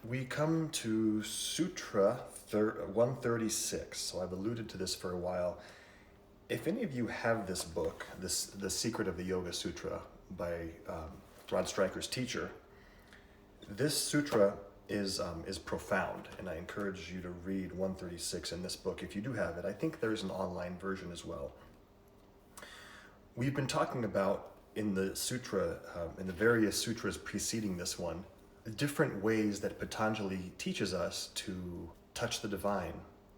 We come to Sutra 136. So I've alluded to this for a while. If any of you have this book, The Secret of the Yoga Sutra by Rod Stryker's teacher, this sutra is profound, and I encourage you to read 136 in this book if you do have it. I think there's an online version as well. We've been talking about in the sutra, in the various sutras preceding this one, different ways that Patanjali teaches us to touch the divine.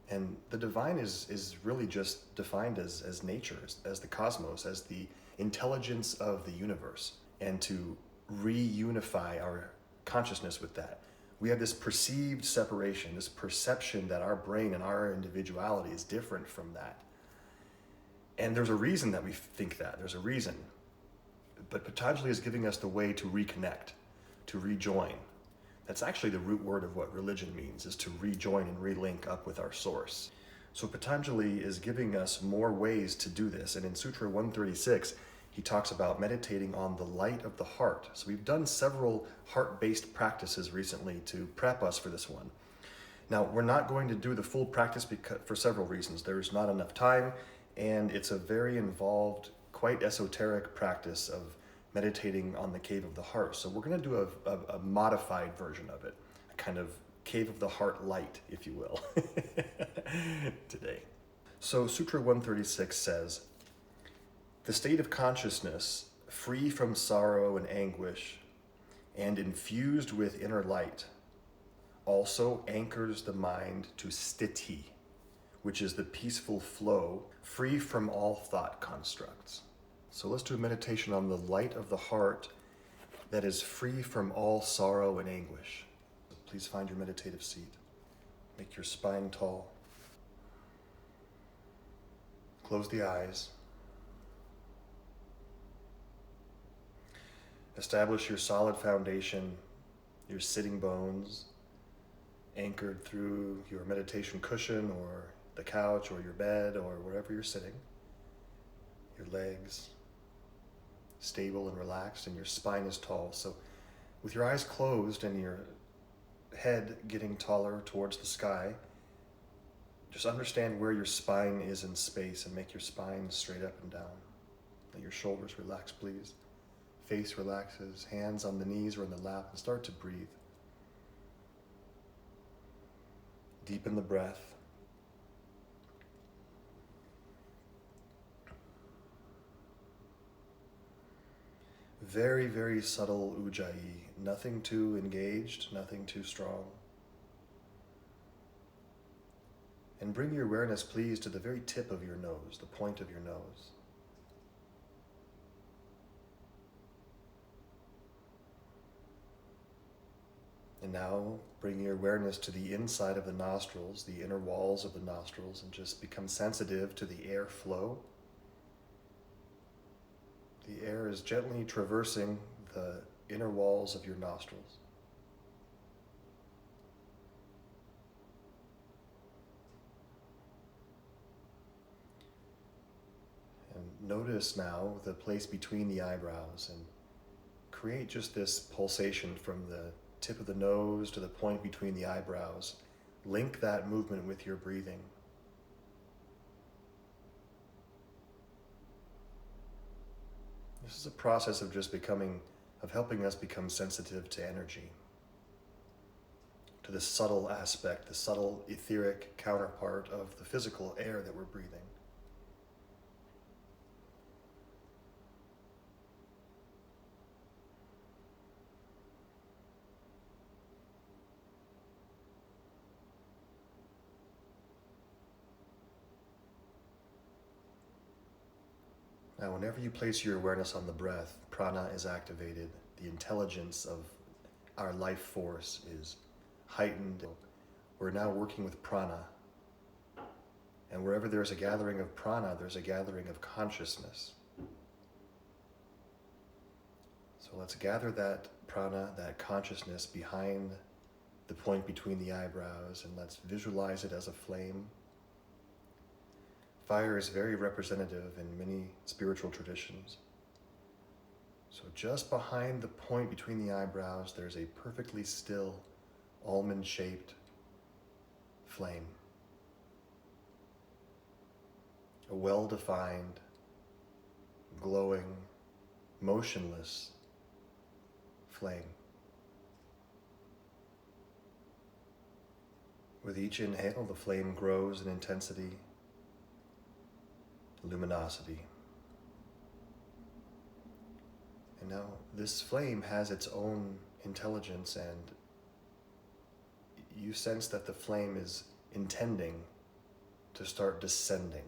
And the divine is really just defined as nature, as the cosmos, as the intelligence of the universe, and to reunify our consciousness with that. We have this perceived separation, this perception that our brain and our individuality is different from that. And there's a reason that we think that. There's a reason. But Patanjali is giving us the way to reconnect, to rejoin. That's actually the root word of what religion means, is to rejoin and relink up with our source. So Patanjali is giving us more ways to do this. And in Sutra 136, he talks about meditating on the light of the heart. So we've done several heart-based practices recently to prep us for this one. Now, we're not going to do the full practice for several reasons. There's not enough time, and it's a very involved, quite esoteric practice of meditating on the cave of the heart. So we're going to do a modified version of it, a kind of cave of the heart light, if you will, today. So Sutra 136 says, the state of consciousness, free from sorrow and anguish, and infused with inner light, also anchors the mind to sthiti, which is the peaceful flow, free from all thought constructs. So let's do a meditation on the light of the heart that is free from all sorrow and anguish. Please find your meditative seat. Make your spine tall. Close the eyes. Establish your solid foundation, your sitting bones, anchored through your meditation cushion or the couch or your bed or wherever you're sitting. Your legs stable and relaxed, and your spine is tall. So with your eyes closed and your head getting taller towards the sky, just understand where your spine is in space and make your spine straight up and down. Let your shoulders relax, please. Face relaxes, hands on the knees or in the lap, and start to breathe. Deepen the breath. Very, very subtle ujjayi, nothing too engaged, nothing too strong. And bring your awareness, please, to the very tip of your nose, the point of your nose. And now bring your awareness to the inside of the nostrils, the inner walls of the nostrils, and just become sensitive to the air flow. The air is gently traversing the inner walls of your nostrils. And notice now the place between the eyebrows, and create just this pulsation from the tip of the nose to the point between the eyebrows. Link that movement with your breathing. This is a process of just helping us become sensitive to energy, to the subtle aspect, the subtle etheric counterpart of the physical air that we're breathing. Now, whenever you place your awareness on the breath, prana is activated. The intelligence of our life force is heightened. We're now working with prana. And wherever there's a gathering of prana, there's a gathering of consciousness. So let's gather that prana, that consciousness behind the point between the eyebrows, and let's visualize it as a flame. Fire is very representative in many spiritual traditions. So just behind the point between the eyebrows, there's a perfectly still, almond-shaped flame. A well-defined, glowing, motionless flame. With each inhale, the flame grows in intensity, luminosity. And now this flame has its own intelligence, and you sense that the flame is intending to start descending.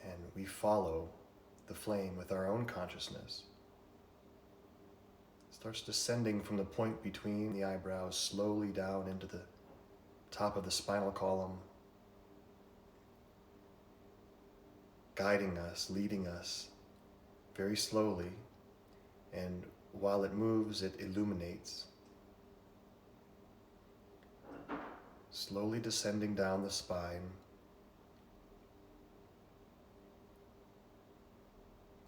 And we follow the flame with our own consciousness. It starts descending from the point between the eyebrows, slowly down into the top of the spinal column, guiding us, leading us very slowly, and while it moves, it illuminates, slowly descending down the spine,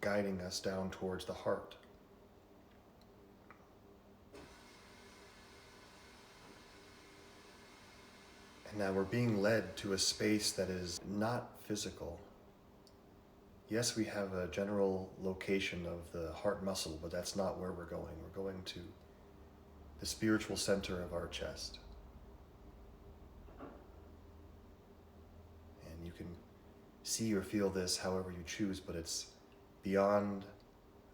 guiding us down towards the heart. And now we're being led to a space that is not physical. Yes, we have a general location of the heart muscle, but that's not where we're going. We're going to the spiritual center of our chest. And you can see or feel this however you choose, but it's beyond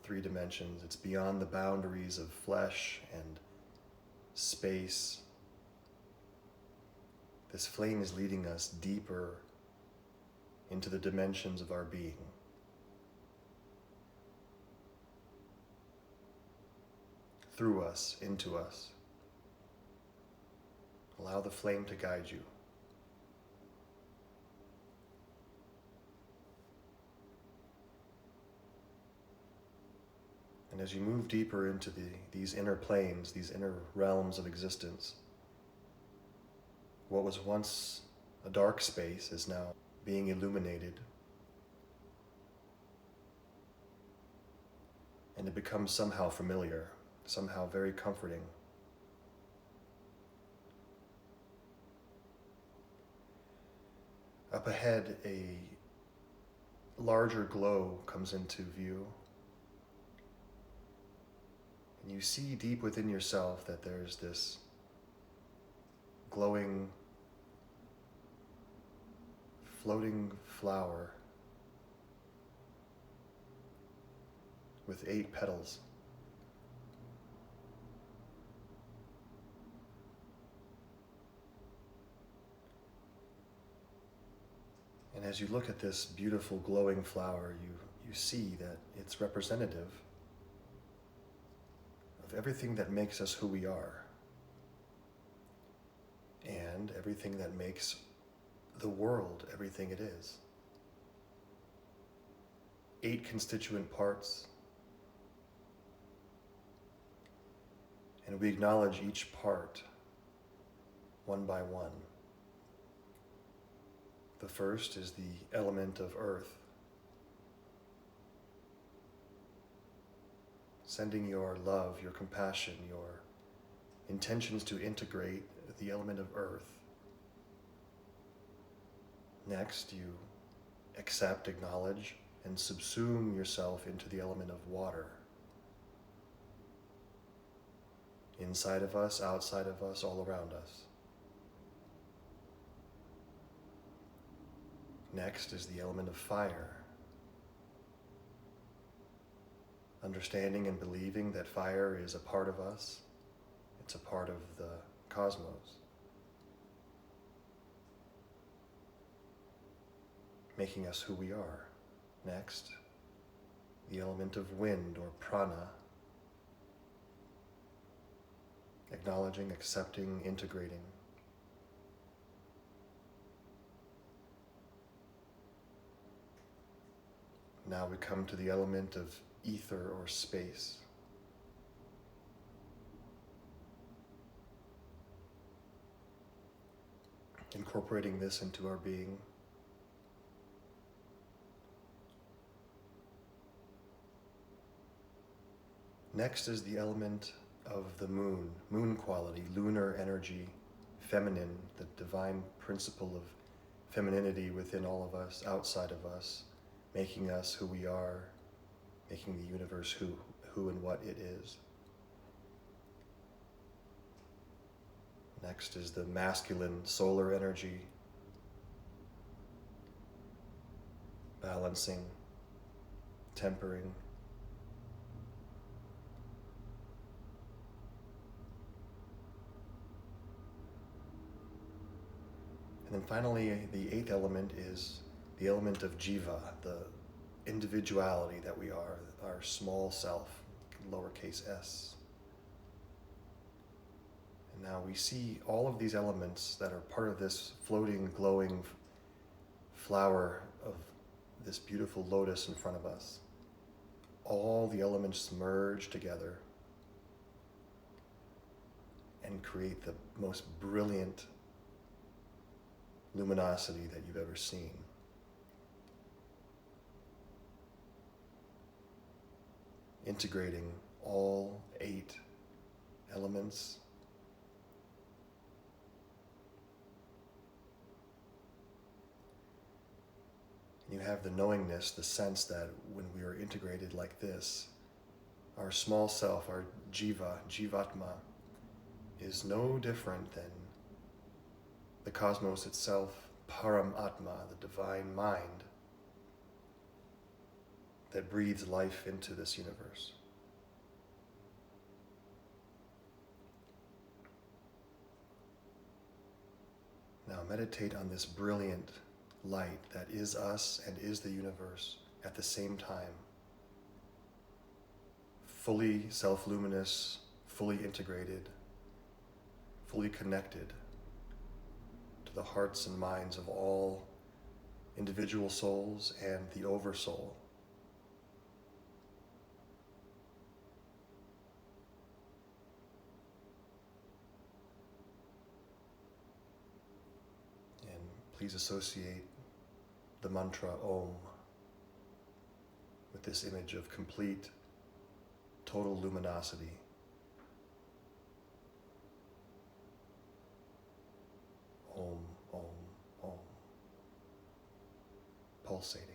3 dimensions. It's beyond the boundaries of flesh and space. This flame is leading us deeper into the dimensions of our being. Through us, into us. Allow the flame to guide you. And as you move deeper into these inner planes, these inner realms of existence, what was once a dark space is now being illuminated. And it becomes somehow familiar, somehow very comforting. Up ahead, a larger glow comes into view. And you see deep within yourself that there's this glowing, floating flower with 8 petals. And as you look at this beautiful glowing flower, you see that it's representative of everything that makes us who we are, and everything that makes the world everything it is. 8 constituent parts, and we acknowledge each part one by one. The first is the element of earth, sending your love, your compassion, your intentions to integrate the element of earth. Next, you accept, acknowledge, and subsume yourself into the element of water. Inside of us, outside of us, all around us. Next is the element of fire. Understanding and believing that fire is a part of us. It's a part of the cosmos. Making us who we are. Next, the element of wind or prana. Acknowledging, accepting, integrating. Now we come to the element of ether or space. Incorporating this into our being. Next is the element of the moon quality, lunar energy, feminine, the divine principle of femininity within all of us, outside of us, making us who we are, making the universe who and what it is. Next is the masculine solar energy, balancing, tempering. And then finally, the eighth element is the element of jiva, the individuality that we are, our small self, lowercase s. And now we see all of these elements that are part of this floating, glowing flower of this beautiful lotus in front of us. All the elements merge together and create the most brilliant luminosity that you've ever seen. Integrating all 8 elements. You have the knowingness, the sense that when we are integrated like this, our small self, our jiva, jivatma, is no different than the cosmos itself, paramatma, the divine mind that breathes life into this universe. Now meditate on this brilliant light that is us and is the universe at the same time. Fully self-luminous, fully integrated, fully connected to the hearts and minds of all individual souls and the oversoul. And please associate the mantra Om with this image of complete, total luminosity. Om, Om, Om. Pulsating.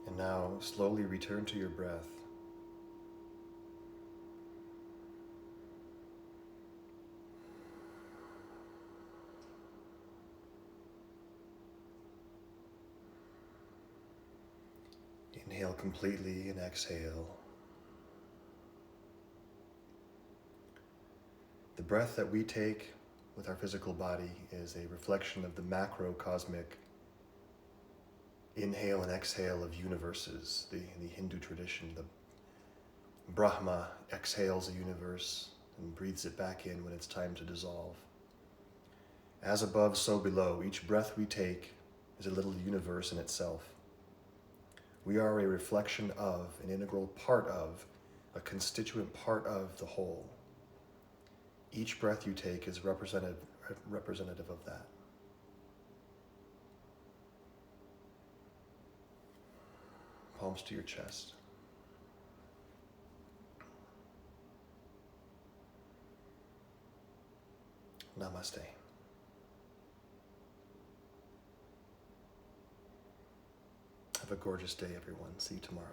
And now slowly return to your breath. Inhale completely and exhale. The breath that we take with our physical body is a reflection of the macrocosmic inhale and exhale of universes. The Hindu tradition, the Brahma exhales a universe and breathes it back in when it's time to dissolve. As above, so below. Each breath we take is a little universe in itself. We are a reflection of, an integral part of, a constituent part of the whole. Each breath you take is representative of that. Palms to your chest. Namaste. Have a gorgeous day, everyone. See you tomorrow.